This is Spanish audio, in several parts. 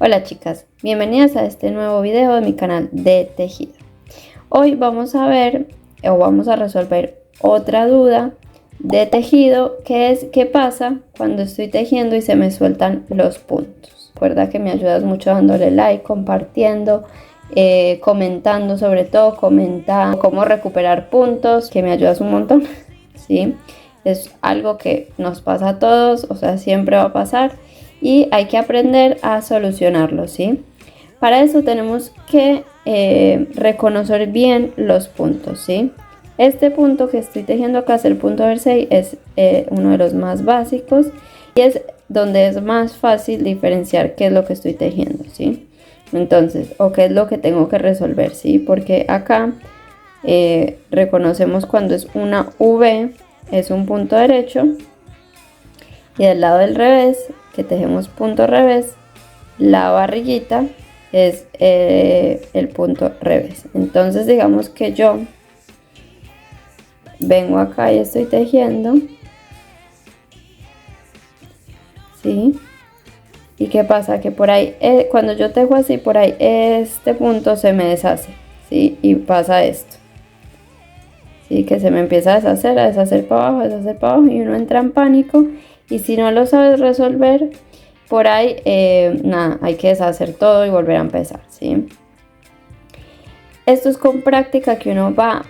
Hola chicas, bienvenidas a este nuevo video de mi canal de tejido. Hoy vamos a ver o vamos a resolver otra duda de tejido, que es qué pasa cuando estoy tejiendo y se me sueltan los puntos. Recuerda que me ayudas mucho dándole like, compartiendo, comentando, sobre todo comenta cómo recuperar puntos, que me ayudas un montón, ¿sí? Es algo que nos pasa a todos, o sea, siempre va a pasar. Y hay que aprender a solucionarlo, ¿sí? Para eso tenemos que reconocer bien los puntos, ¿sí? Este punto que estoy tejiendo acá es el punto jersey, es uno de los más básicos y es donde es más fácil diferenciar qué es lo que estoy tejiendo, ¿sí? Entonces, o qué es lo que tengo que resolver, ¿sí? Porque acá reconocemos cuando es una V, es un punto derecho, y del lado del revés, que tejemos punto revés, la barriguita es el punto revés. Entonces digamos que yo vengo acá y estoy tejiendo, ¿sí? ¿Y qué pasa? Que por ahí, cuando yo tejo así, por ahí este punto se me deshace, ¿sí? Y pasa esto, ¿sí? Que se me empieza a deshacer para abajo, y uno entra en pánico. Y si no lo sabes resolver, por ahí, nada, hay que deshacer todo y volver a empezar, ¿sí? Esto es con práctica que uno va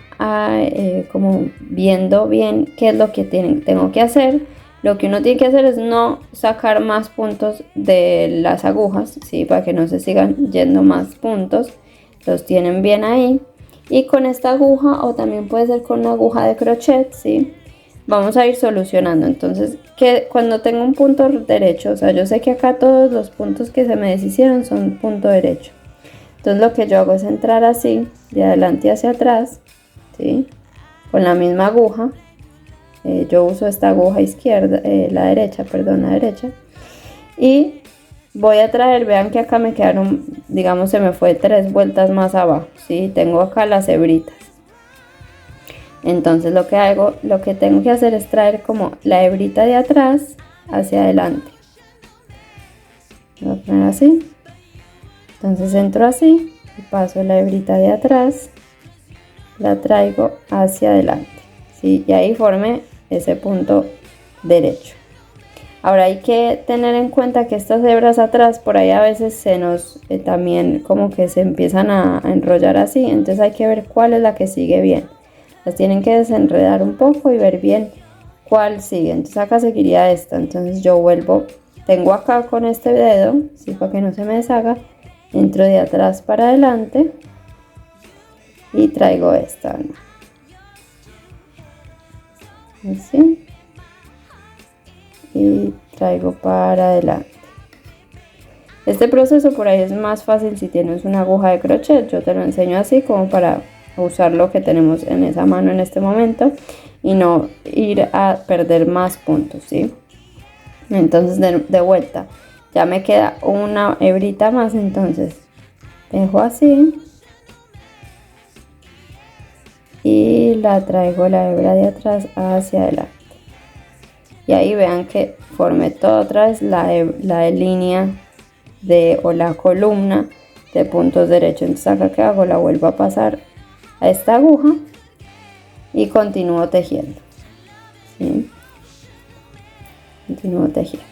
como viendo bien qué es lo que tengo que hacer. Lo que uno tiene que hacer es no sacar más puntos de las agujas, ¿sí? Para que no se sigan yendo más puntos. Los tienen bien ahí. Y con esta aguja, o también puede ser con una aguja de crochet, ¿sí? Vamos a ir solucionando. Entonces, que cuando tengo un punto derecho, o sea, yo sé que acá todos los puntos que se me deshicieron son punto derecho. Entonces lo que yo hago es entrar así, de adelante hacia atrás, ¿sí? Con la misma aguja. Yo uso esta aguja izquierda, la derecha. Y voy a traer, vean que acá me quedaron, digamos, se me fue 3 vueltas más abajo, ¿sí? Tengo acá las hebritas. Entonces lo que tengo que hacer es traer como la hebrita de atrás hacia adelante. Voy a poner así. Entonces entro así y paso la hebrita de atrás, la traigo hacia adelante, ¿sí? Y ahí formé ese punto derecho. Ahora hay que tener en cuenta que estas hebras atrás, por ahí a veces se nos también como que se empiezan a enrollar así. Entonces hay que ver cuál es la que sigue bien. Las tienen que desenredar un poco y ver bien cuál sigue. Entonces acá seguiría esta. Entonces yo vuelvo, tengo acá con este dedo, ¿sí? Para que no se me deshaga, entro de atrás para adelante y traigo esta, ¿no? Así, y traigo para adelante. Este proceso por ahí es más fácil si tienes una aguja de crochet. Yo te lo enseño así como para usar lo que tenemos en esa mano en este momento y no ir a perder más puntos, ¿sí? Entonces de vuelta ya me queda una hebrita más, entonces dejo así y la traigo la hebra de atrás hacia adelante, y ahí vean que formé toda otra vez la línea o la columna de puntos derechos. Entonces acá que hago, la vuelvo a pasar a esta aguja y continúo tejiendo, ¿sí? Continúo tejiendo.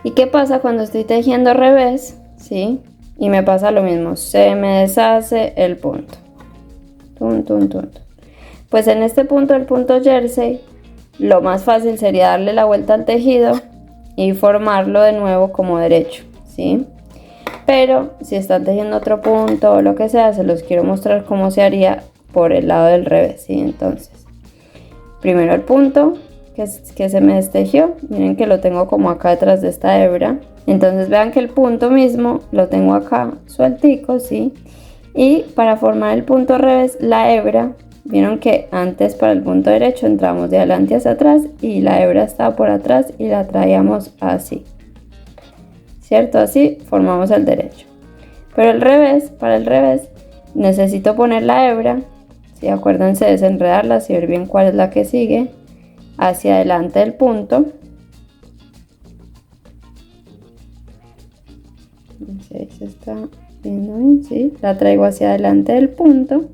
¿Y qué pasa cuando estoy tejiendo al revés? ¿Sí? Y me pasa lo mismo, se me deshace el punto. Pues en este punto, el punto jersey, lo más fácil sería darle la vuelta al tejido y formarlo de nuevo como derecho, ¿sí? Pero si están tejiendo otro punto o lo que sea, se los quiero mostrar cómo se haría por el lado del revés, ¿sí? Entonces, primero el punto que se me destejió, miren que lo tengo como acá detrás de esta hebra. Entonces vean que el punto mismo lo tengo acá sueltico, ¿sí? Y para formar el punto revés, la hebra, vieron que antes para el punto derecho entramos de adelante hacia atrás y la hebra estaba por atrás y la traíamos así, ¿cierto? Así formamos el derecho. Pero el revés, para el revés, necesito poner la hebra, ¿sí? Acuérdense de desenredarla y ver bien cuál es la que sigue, hacia adelante del punto. No sé si se está viendo bien, ¿sí? La traigo hacia adelante del punto.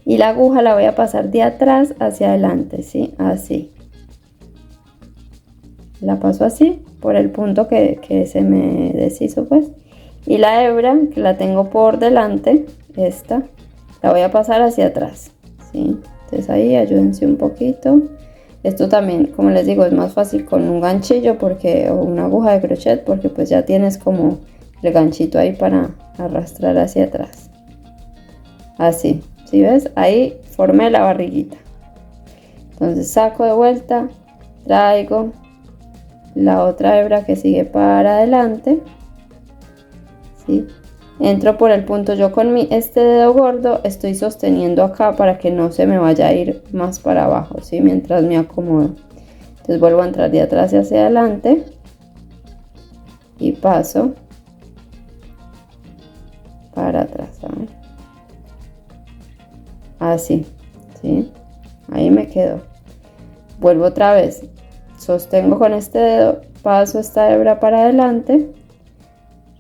Y la aguja la voy a pasar de atrás hacia adelante, ¿sí? Así. La paso así, por el punto que se me deshizo, pues. Y la hebra, que la tengo por delante, esta, la voy a pasar hacia atrás, ¿sí? Entonces ahí ayúdense un poquito. Esto también, como les digo, es más fácil con un ganchillo porque, o una aguja de crochet, porque pues ya tienes como el ganchito ahí para arrastrar hacia atrás. Así, ¿sí ves? Ahí formé la barriguita. Entonces saco de vuelta, traigo la otra hebra que sigue para adelante, ¿sí? Entro por el punto, yo con este dedo gordo estoy sosteniendo acá para que no se me vaya a ir más para abajo, ¿sí? Mientras me acomodo. Entonces vuelvo a entrar de atrás hacia adelante y paso para atrás, ¿saben? Así, ¿sí? Ahí me quedo. Vuelvo otra vez, sostengo con este dedo, paso esta hebra para adelante,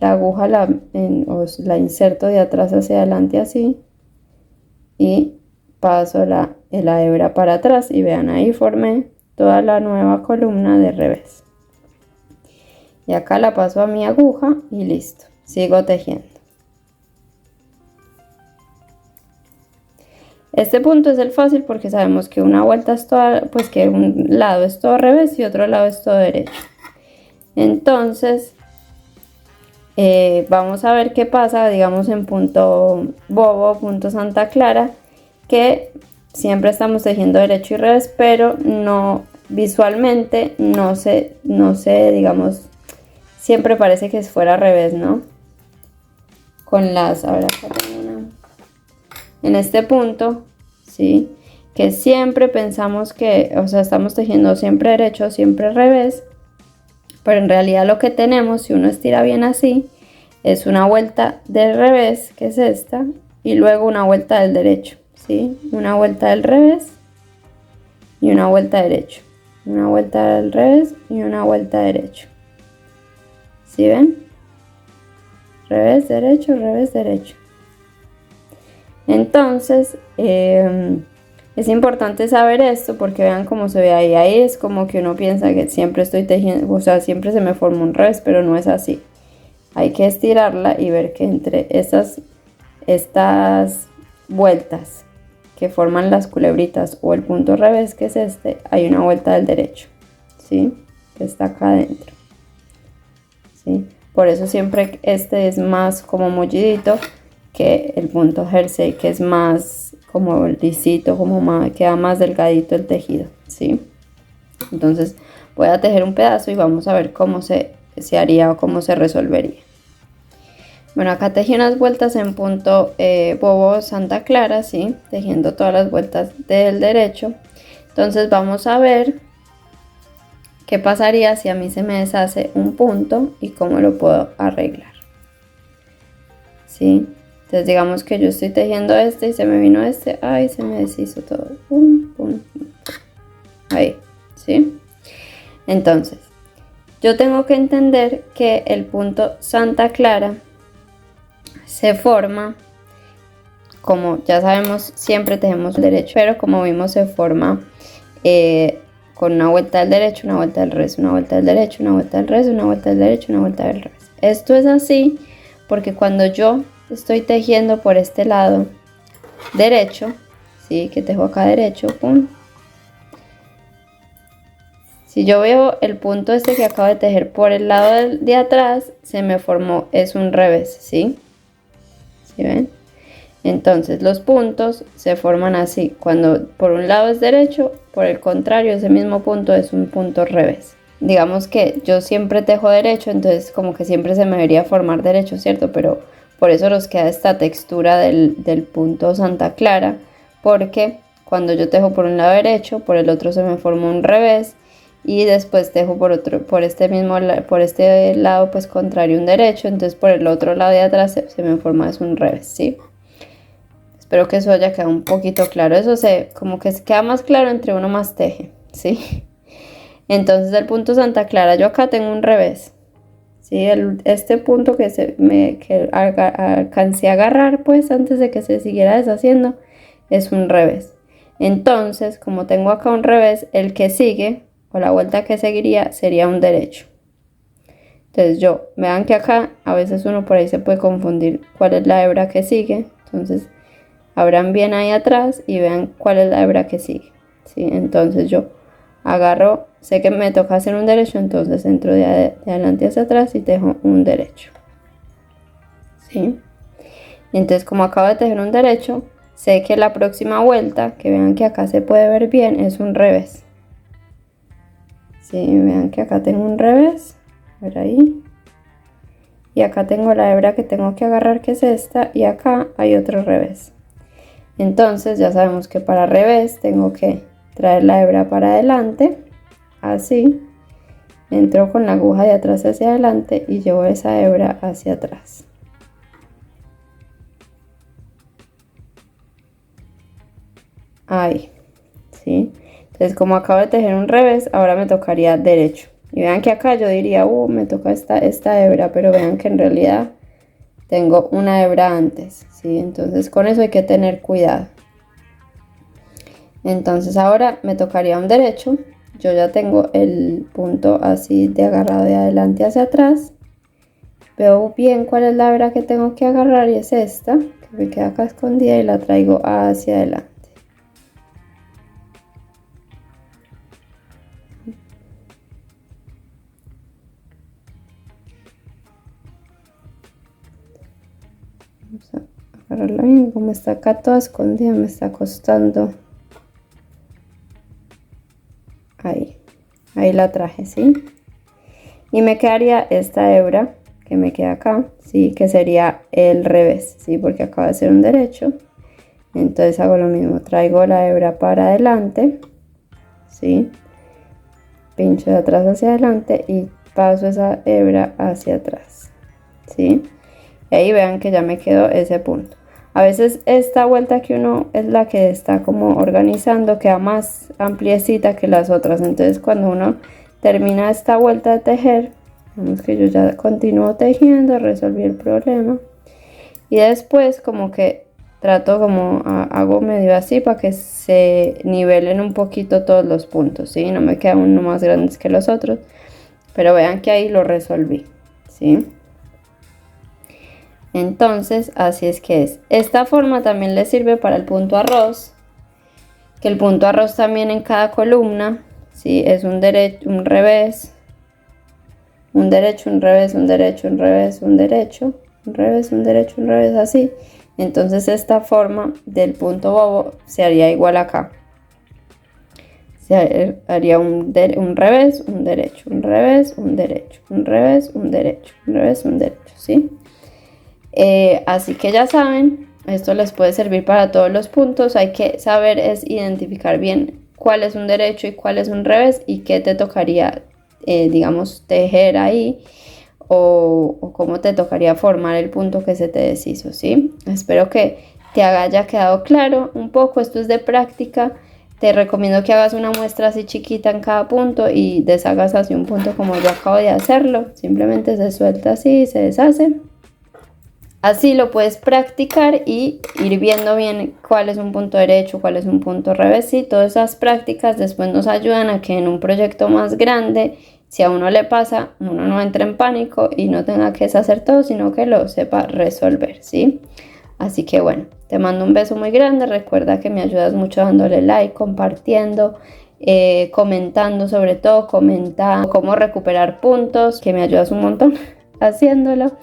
la aguja la inserto de atrás hacia adelante así y paso la hebra para atrás y vean, ahí formé toda la nueva columna de revés. Y acá la paso a mi aguja y listo, sigo tejiendo. Este punto es el fácil porque sabemos que una vuelta es toda, pues que un lado es todo revés y otro lado es todo derecho. Entonces vamos a ver qué pasa, digamos en punto bobo, punto Santa Clara, que siempre estamos tejiendo derecho y revés, pero no visualmente, no sé, digamos, siempre parece que fuera al revés, ¿no? Con las, a ver, acá tengo una, en este punto, ¿sí? Que siempre pensamos que, o sea, estamos tejiendo siempre derecho, siempre revés, pero en realidad lo que tenemos, si uno estira bien así, es una vuelta del revés, que es esta, y luego una vuelta del derecho, ¿sí? Una vuelta del revés y una vuelta derecho, una vuelta del revés y una vuelta derecho. ¿Sí ven? Revés, derecho, revés, derecho. Entonces, es importante saber esto porque vean cómo se ve ahí. Ahí es como que uno piensa que siempre estoy tejiendo, o sea, siempre se me forma un revés, pero no es así. Hay que estirarla y ver que entre estas vueltas que forman las culebritas o el punto revés, que es este, hay una vuelta del derecho, ¿sí? Que está acá adentro, ¿sí? Por eso siempre este es más como mullidito que el punto jersey, que es más como lisito, como más, queda más delgadito el tejido, ¿sí? Entonces voy a tejer un pedazo y vamos a ver cómo se haría o cómo se resolvería. Bueno, acá tejí unas vueltas en punto bobo Santa Clara, ¿sí? Tejiendo todas las vueltas del derecho. Entonces vamos a ver qué pasaría si a mí se me deshace un punto y cómo lo puedo arreglar, ¿sí? Entonces digamos que yo estoy tejiendo este y se me vino este, ay, se me deshizo todo, pum, pum, pum. Ahí, ¿sí? Entonces, yo tengo que entender que el punto Santa Clara se forma, como ya sabemos, siempre tejemos el derecho, pero como vimos se forma con una vuelta del derecho, una vuelta del revés, una vuelta del derecho, una vuelta del revés, una vuelta del derecho, una vuelta del revés. Esto es así porque cuando yo estoy tejiendo por este lado derecho, ¿sí? Que tejo acá derecho, pum. Si yo veo el punto este que acabo de tejer por el lado de atrás, se me formó, es un revés, ¿sí? ¿Sí ven? Entonces los puntos se forman así, cuando por un lado es derecho, por el contrario ese mismo punto es un punto revés. Digamos que yo siempre tejo derecho, entonces como que siempre se me debería formar derecho, ¿cierto? Pero por eso nos queda esta textura del punto Santa Clara, porque cuando yo tejo por un lado derecho, por el otro se me forma un revés, y después tejo por este lado pues contrario un derecho, entonces por el otro lado de atrás se me forma es un revés, ¿sí? Espero que eso haya quedado un poquito claro. Eso como que se queda más claro entre uno más teje, ¿sí? Entonces el punto Santa Clara, yo acá tengo un revés, ¿sí? Este punto que alcancé a agarrar pues antes de que se siguiera deshaciendo es un revés. Entonces, como tengo acá un revés, el que sigue o la vuelta que seguiría sería un derecho. Entonces vean que acá a veces uno por ahí se puede confundir cuál es la hebra que sigue. Entonces abran bien ahí atrás y vean cuál es la hebra que sigue, ¿sí? Entonces yo agarro, sé que me toca hacer un derecho, entonces entro de adelante hacia atrás y tejo un derecho, ¿sí? Y entonces como acabo de tejer un derecho, sé que la próxima vuelta, que vean que acá se puede ver bien, es un revés. Sí, vean que acá tengo un revés, a ver ahí. Y acá tengo la hebra que tengo que agarrar, que es esta, y acá hay otro revés. Entonces ya sabemos que para revés tengo que traer la hebra para adelante, así. Entro con la aguja de atrás hacia adelante y llevo esa hebra hacia atrás. Ahí, ¿sí? Entonces como acabo de tejer un revés, ahora me tocaría derecho. Y vean que acá yo diría, me toca esta hebra, pero vean que en realidad tengo una hebra antes, ¿sí? Entonces con eso hay que tener cuidado. Entonces ahora me tocaría un derecho. Yo ya tengo el punto así de agarrado de adelante hacia atrás. Veo bien cuál es la hebra que tengo que agarrar y es esta, que me queda acá escondida, y la traigo hacia adelante. Vamos a agarrarla bien, como está acá toda escondida me está costando. Ahí la traje, ¿sí? Y me quedaría esta hebra que me queda acá, ¿sí? Que sería el revés, ¿sí? Porque acaba de ser un derecho. Entonces hago lo mismo, traigo la hebra para adelante, ¿sí? Pincho de atrás hacia adelante y paso esa hebra hacia atrás, ¿sí? Y ahí vean que ya me quedó ese punto. A veces esta vuelta que uno es la que está como organizando queda más ampliecita que las otras. Entonces cuando uno termina esta vuelta de tejer, vemos que yo ya continúo tejiendo, resolví el problema. Y después como que trato como hago medio así para que se nivelen un poquito todos los puntos, ¿sí? No me quedan uno más grandes que los otros. Pero vean que ahí lo resolví, ¿sí? Entonces, así es que es. Esta forma también le sirve para el punto arroz, que el punto arroz también en cada columna, ¿sí? Es un derecho, un revés, un derecho, un revés, un derecho, un revés, un derecho, un revés, un derecho, un revés, así. Entonces esta forma del punto bobo se haría igual acá. Se haría un revés, un derecho, un revés, un derecho, un revés, un derecho, un revés, un derecho, ¿sí? Así que ya saben, esto les puede servir para todos los puntos. Hay que saber es identificar bien cuál es un derecho y cuál es un revés y qué te tocaría, digamos, tejer ahí o cómo te tocaría formar el punto que se te deshizo, ¿sí? Espero que te haya quedado claro un poco. Esto es de práctica. Te recomiendo que hagas una muestra así chiquita en cada punto y deshagas así un punto como yo acabo de hacerlo. Simplemente se suelta así y se deshace. Así lo puedes practicar y ir viendo bien cuál es un punto derecho, cuál es un punto revés. Y todas esas prácticas después nos ayudan a que en un proyecto más grande, si a uno le pasa, uno no entre en pánico y no tenga que deshacer todo, sino que lo sepa resolver, ¿sí? Así que bueno, te mando un beso muy grande. Recuerda que me ayudas mucho dándole like, compartiendo, comentando, sobre todo comenta cómo recuperar puntos, que me ayudas un montón haciéndolo.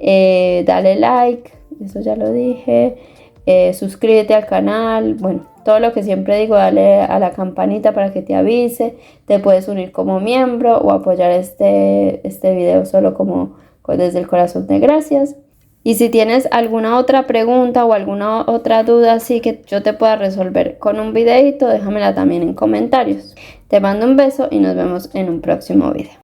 Dale like, eso ya lo dije, suscríbete al canal, bueno, todo lo que siempre digo, dale a la campanita para que te avise. Te puedes unir como miembro o apoyar este video solo como desde el corazón de gracias. Y si tienes alguna otra pregunta o alguna otra duda así que yo te pueda resolver con un videito, déjamela también en comentarios. Te mando un beso y nos vemos en un próximo video.